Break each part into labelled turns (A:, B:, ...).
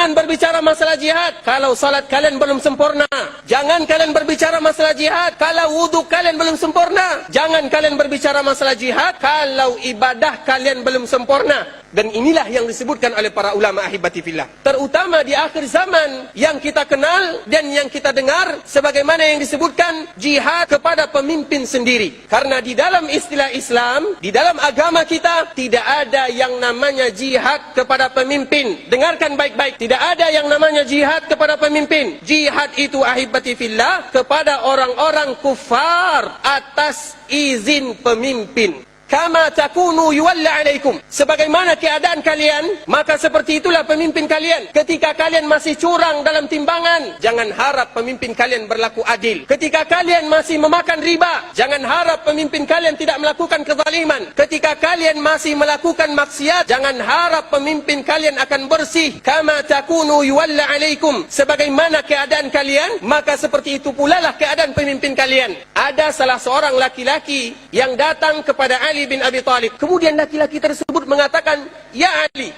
A: Jangan berbicara masalah jihad kalau salat kalian belum sempurna. Jangan kalian berbicara masalah jihad kalau wudhu kalian belum sempurna. Jangan kalian berbicara masalah jihad kalau ibadah kalian belum sempurna. Dan inilah yang disebutkan oleh para ulama ahibati fillah. Terutama di akhir zaman yang kita kenal dan yang kita dengar, sebagaimana yang disebutkan jihad kepada pemimpin sendiri. Karena di dalam istilah Islam, di dalam agama kita, tidak ada yang namanya jihad kepada pemimpin. Dengarkan baik-baik, tidak ada yang namanya jihad kepada pemimpin. Jihad itu ahibati fillah kepada orang-orang kufar atas izin pemimpin. Kama takunu yuwalla alaikum. Sebagaimana keadaan kalian, maka seperti itulah pemimpin kalian. Ketika kalian masih curang dalam timbangan, jangan harap pemimpin kalian berlaku adil. Ketika kalian masih memakan riba, jangan harap pemimpin kalian tidak melakukan kezaliman. Ketika kalian masih melakukan maksiat, jangan harap pemimpin kalian akan bersih. Kama takunu yuwalla alaikum. Sebagaimana keadaan kalian, maka seperti itu pula lah keadaan pemimpin kalian. Ada salah seorang laki-laki yang datang kepada Ali bin Abi Talib. Kemudian laki-laki tersebut mengatakan, "Ya Ali,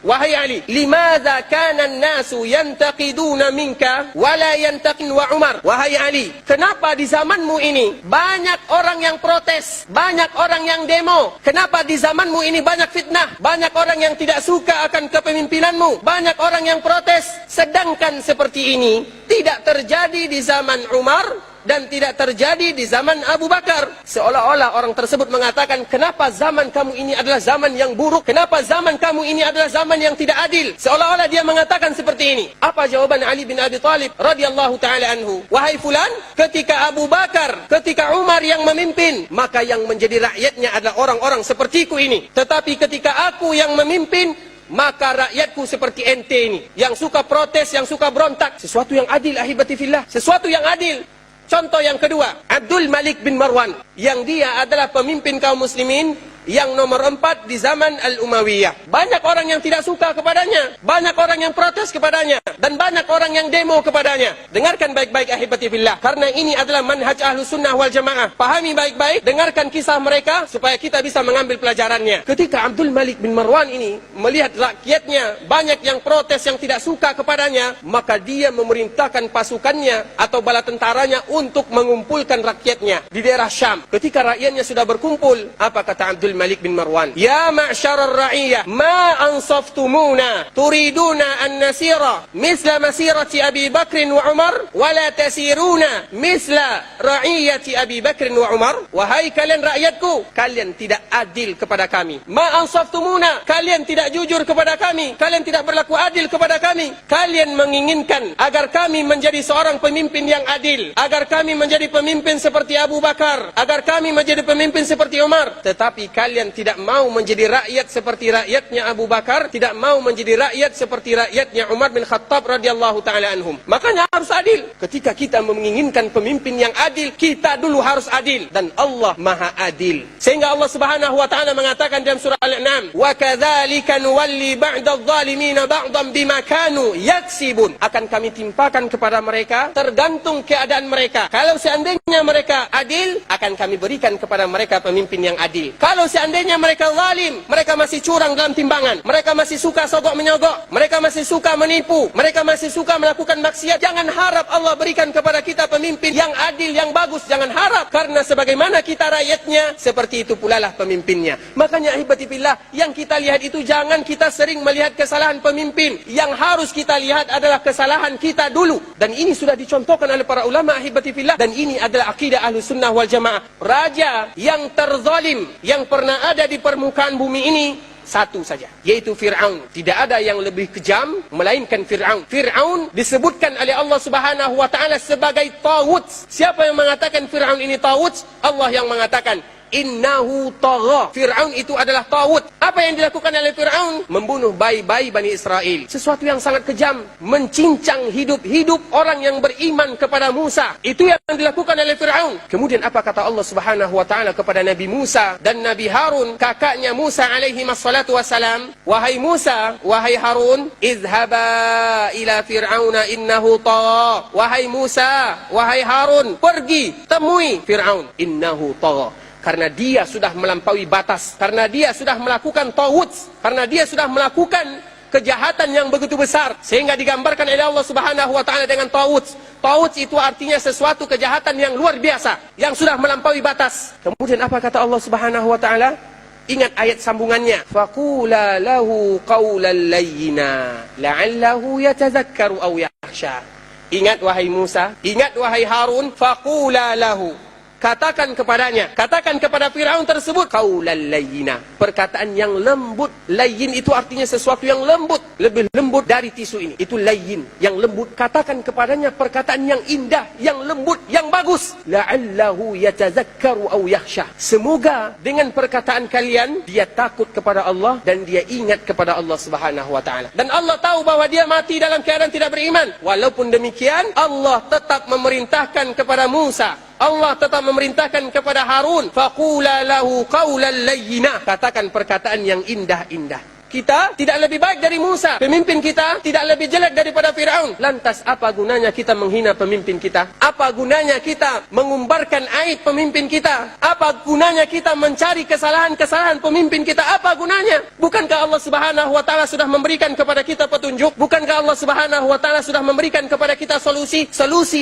A: wahai Ali, limadza kana an-nasu yantaqiduna minka wa la yantaqin wa Umar?" Wahai Ali, kenapa di zamanmu ini banyak orang yang protes, banyak orang yang demo? Kenapa di zamanmu ini banyak fitnah, banyak orang yang tidak suka akan kepemimpinanmu, banyak orang yang protes, sedangkan seperti ini tidak terjadi di zaman Umar dan tidak terjadi di zaman Abu Bakar? Seolah-olah orang tersebut mengatakan, kenapa zaman kamu ini adalah zaman yang buruk? Kenapa zaman kamu ini adalah zaman yang tidak adil? Seolah-olah dia mengatakan seperti ini. Apa jawaban Ali bin Abi Talib radhiyallahu ta'ala anhu? Wahai fulan, ketika Abu Bakar, ketika Umar yang memimpin, maka yang menjadi rakyatnya adalah orang-orang sepertiku ini. Tetapi ketika aku yang memimpin, maka rakyatku seperti ente ini, yang suka protes, yang suka berontak. Sesuatu yang adil ahibati fillah, sesuatu yang adil. Contoh yang kedua, Abdul Malik bin Marwan, yang dia adalah pemimpin kaum muslimin yang nomor 4 di zaman Al-Umayyah. Banyak orang yang tidak suka kepadanya, banyak orang yang protes kepadanya, dan banyak orang yang demo kepadanya. Dengarkan baik-baik ahibati fillah, karena ini adalah manhaj Ahlus Sunnah wal Jamaah. Pahami baik-baik, dengarkan kisah mereka supaya kita bisa mengambil pelajarannya. Ketika Abdul Malik bin Marwan ini melihat rakyatnya banyak yang protes, yang tidak suka kepadanya, maka dia memerintahkan pasukannya atau bala tentaranya untuk mengumpulkan rakyatnya di daerah Syam. Ketika rakyatnya sudah berkumpul, apa kata Abdul Malik bin Marwan? Ya ma'syarar ra'iyah, ma ansaftumuna turiduna an nasira misla masirati Abi Bakr wa Umar wa la tasiruna misla ra'iyati Abi Bakr wa Umar. Wahai kalian rakyatku, kalian tidak adil kepada kami. Ma ansaftumuna, kalian tidak jujur kepada kami, kalian tidak berlaku adil kepada kami. Kalian menginginkan agar kami menjadi seorang pemimpin yang adil, agar kami menjadi pemimpin seperti Abu Bakar, agar kami menjadi pemimpin seperti Umar. Tetapi kalian tidak mau menjadi rakyat seperti rakyatnya Abu Bakar, tidak mau menjadi rakyat seperti rakyatnya Umar bin Khattab radhiyallahu ta'ala anhum. Makanya harus adil. Ketika kita menginginkan pemimpin yang adil, kita dulu harus adil. Dan Allah maha adil. Sehingga Allah subhanahu wa ta'ala mengatakan dalam surah Al-An'am, wa kadzalika nuwalli ba'dadh dhalimina ba'dhan bima kanu yaksibun. Akan kami timpakan kepada mereka tergantung keadaan mereka. Kalau seandainya mereka adil, akan kami berikan kepada mereka pemimpin yang adil. Kalau seandainya mereka zalim, mereka masih curang dalam timbangan, mereka masih suka sogok menyogok, mereka masih suka menipu, mereka masih suka melakukan maksiat, jangan harap Allah berikan kepada kita pemimpin yang adil, yang bagus. Jangan harap, karena sebagaimana kita rakyatnya, seperti itu pula lah pemimpinnya. Makanya ahibati fillah, yang kita lihat itu jangan kita sering melihat kesalahan pemimpin. Yang harus kita lihat adalah kesalahan kita dulu. Dan ini sudah dicontohkan oleh para ulama ahibati fillah, dan ini adalah akidah Ahlus Sunnah wal Jamaah. Raja yang terzalim yang pernah ada di permukaan bumi ini satu saja, yaitu Fir'aun. Tidak ada yang lebih kejam melainkan Fir'aun. Fir'aun disebutkan oleh Allah subhanahu wa ta'ala sebagai tawut. Siapa yang mengatakan Fir'aun ini tawut? Allah yang mengatakan innahu tagha. Fir'aun itu adalah tawut. Apa yang dilakukan oleh Fir'aun? Membunuh bayi-bayi Bani Israel. Sesuatu yang sangat kejam. Mencincang hidup-hidup orang yang beriman kepada Musa. Itu yang dilakukan oleh Fir'aun. Kemudian apa kata Allah subhanahu wa ta'ala kepada Nabi Musa dan Nabi Harun, kakaknya Musa alaihi wassalatu wassalam? Wahai Musa, wahai Harun, izhaba ila Fir'auna innahu tagha. Wahai Musa, wahai Harun, pergi temui Fir'aun, innahu tagha. Karena dia sudah melampaui batas, karena dia sudah melakukan tawud, karena dia sudah melakukan kejahatan yang begitu besar sehingga digambarkan oleh Allah Subhanahu wa taala dengan taghut. Taghut itu artinya sesuatu kejahatan yang luar biasa, yang sudah melampaui batas. Kemudian apa kata Allah Subhanahu wa taala? Ingat ayat sambungannya. Faqula lahu qawlan layyina la'allahu yatazakkaru aw yakhsha. Ingat wahai Musa, ingat wahai Harun, faqula lahu, katakan kepadanya, katakan kepada Firaun tersebut, qaulan layyina, perkataan yang lembut. Layyin itu artinya sesuatu yang lembut, lebih lembut dari tisu ini. Itu layyin, yang lembut. Katakan kepadanya perkataan yang indah, yang lembut, yang bagus. La'allahu yatazakkaru aw yakhsha. Semoga dengan perkataan kalian dia takut kepada Allah dan dia ingat kepada Allah Subhanahu wa taala. Dan Allah tahu bahwa dia mati dalam keadaan tidak beriman. Walaupun demikian, Allah tetap memerintahkan kepada Musa, Allah tetap memerintahkan kepada Harun, faqula lahu qawlan layyina, katakan perkataan yang indah-indah. Kita tidak lebih baik dari Musa, pemimpin kita tidak lebih jelek daripada Firaun. Lantas apa gunanya kita menghina pemimpin kita? Apa gunanya kita mengumbarkan aib pemimpin kita? Apa gunanya kita mencari kesalahan-kesalahan pemimpin kita? Apa gunanya? Bukankah Allah Subhanahu wa taala sudah memberikan kepada kita petunjuk? Bukankah Allah Subhanahu wa taala sudah memberikan kepada kita solusi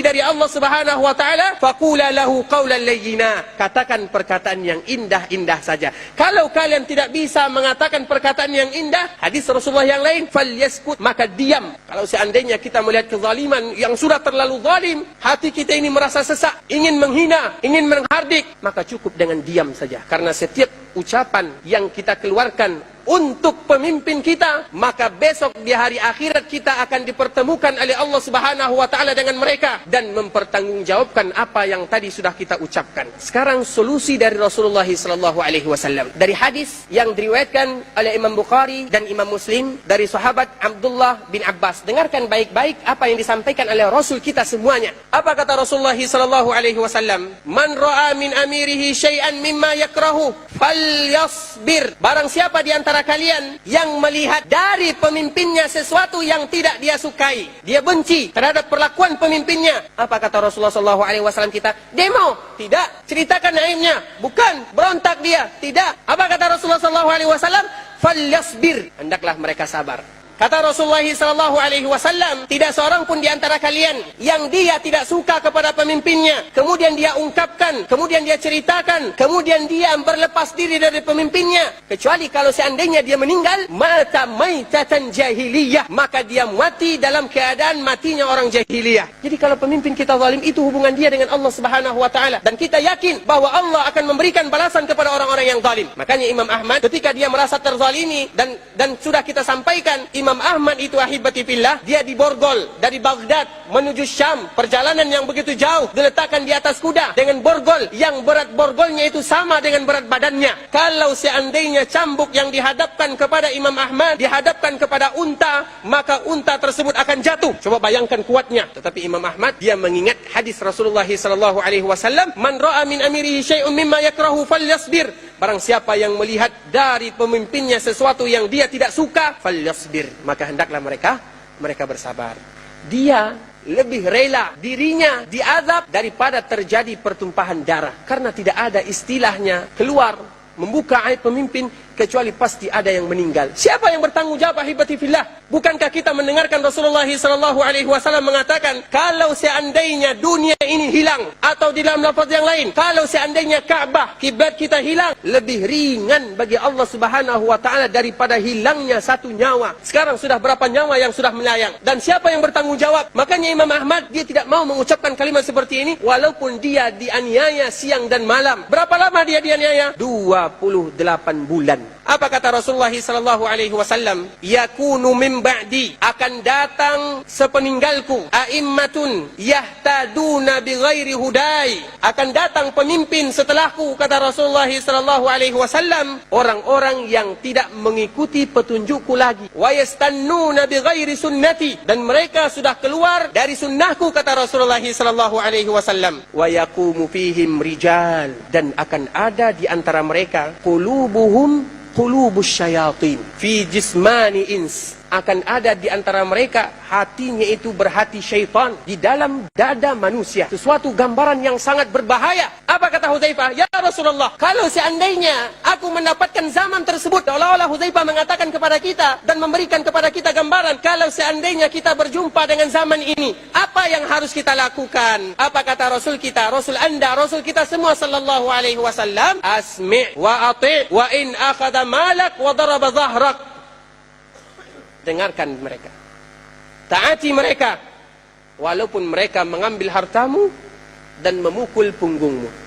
A: dari Allah Subhanahu wa taala? Faqula lahu qawlan layyina, katakan perkataan yang indah-indah saja. Kalau kalian tidak bisa mengatakan perkataan yang indah, hadis Rasulullah yang lain, falyaskut, maka diam. Kalau seandainya kita melihat kezaliman yang sudah terlalu zalim, hati kita ini merasa sesak, ingin menghina, ingin menghardik, maka cukup dengan diam saja. Karena setiap ucapan yang kita keluarkan untuk pemimpin kita, maka besok di hari akhirat kita akan dipertemukan oleh Allah Subhanahu wa taala dengan mereka dan mempertanggungjawabkan apa yang tadi sudah kita ucapkan. Sekarang solusi dari Rasulullah sallallahu alaihi wasallam dari hadis yang diriwayatkan oleh Imam Bukhari dan Imam Muslim dari sahabat Abdullah bin Abbas. Dengarkan baik-baik apa yang disampaikan oleh Rasul kita semuanya. Apa kata Rasulullah sallallahu alaihi wasallam? Man ra'a min amirihi syai'an mimma yakrahu falyasbir. Barang siapa di antara kalian yang melihat dari pemimpinnya sesuatu yang tidak dia sukai, dia benci terhadap perlakuan pemimpinnya, apa kata Rasulullah SAW kita? Demo, tidak. Ceritakan aibnya, bukan. Berontak dia, tidak. Apa kata Rasulullah SAW? Falyasbir, hendaklah mereka sabar. Kata Rasulullah SAW, tidak seorang pun di antara kalian yang dia tidak suka kepada pemimpinnya, kemudian dia ungkapkan, kemudian dia ceritakan, kemudian dia berlepas diri dari pemimpinnya, kecuali kalau seandainya dia meninggal, mata maitatan jahiliyah, maka dia mati dalam keadaan matinya orang jahiliyah. Jadi kalau pemimpin kita zalim, itu hubungan dia dengan Allah Subhanahu wa taala, dan kita yakin bahwa Allah akan memberikan balasan kepada orang-orang yang zalim. Makanya Imam Ahmad ketika dia merasa terzalimi, dan sudah kita sampaikan, Imam Ahmad itu ahibati fillah, dia diborgol dari Baghdad menuju Syam, perjalanan yang begitu jauh, diletakkan di atas kuda dengan borgol yang berat borgolnya itu sama dengan berat badannya. Kalau seandainya cambuk yang dihadapkan kepada Imam Ahmad dihadapkan kepada unta, maka unta tersebut akan jatuh. Coba bayangkan kuatnya. Tetapi Imam Ahmad dia mengingat hadis Rasulullah sallallahu alaihi wasallam, man ra'a min amirihi syai'un mimma yakrahu falyasbir. Barang siapa yang melihat dari pemimpinnya sesuatu yang dia tidak suka, falyasbir, maka hendaklah mereka bersabar. Dia lebih rela dirinya diazab daripada terjadi pertumpahan darah, karena tidak ada istilahnya keluar membuka aib pemimpin kecuali pasti ada yang meninggal. Siapa yang bertanggung jawab ahibati fillah? Bukankah kita mendengarkan Rasulullah sallallahu alaihi wasallam mengatakan, kalau seandainya dunia ini hilang, atau di dalam lafaz yang lain, kalau seandainya Ka'bah kiblat kita hilang, lebih ringan bagi Allah Subhanahu wa taala daripada hilangnya satu nyawa. Sekarang sudah berapa nyawa yang sudah melayang? Dan siapa yang bertanggung jawab? Makanya Imam Ahmad dia tidak mau mengucapkan kalimat seperti ini walaupun dia dianiaya siang dan malam. Berapa lama dia dianiaya? 28 bulan. Apa kata Rasulullah sallallahu alaihi wasallam? Yakunu min ba'di, akan datang sepeninggalku a'immatun yahtaduna bighairi hudai, akan datang pemimpin setelahku, kata Rasulullah sallallahu alaihi wasallam, orang-orang yang tidak mengikuti petunjukku lagi, wa yastannuna bighairi sunnati, dan mereka sudah keluar dari sunnahku, kata Rasulullah sallallahu alaihi wasallam, wa yaqumu fihim rijal, dan akan ada di antara mereka qulubuhum qulubus syayatin fi jismani ins, akan ada di antara mereka hatinya itu berhati syaitan di dalam dada manusia. Sesuatu gambaran yang sangat berbahaya. Apa kata Hudzaifah? Ya Rasulullah, kalau seandainya aku mendapatkan zaman tersebut, seolah-olah Hudzaifah mengatakan kepada kita dan memberikan kepada kita gambaran, kalau seandainya kita berjumpa dengan zaman ini, apa yang harus kita lakukan? Apa kata Rasul kita, Rasul Anda, Rasul kita semua sallallahu alaihi wasallam? Asmi' wa ati' wa in akhadha malak wa daraba dhahrak. Dengarkan mereka, taati mereka, walaupun mereka mengambil hartamu dan memukul punggungmu.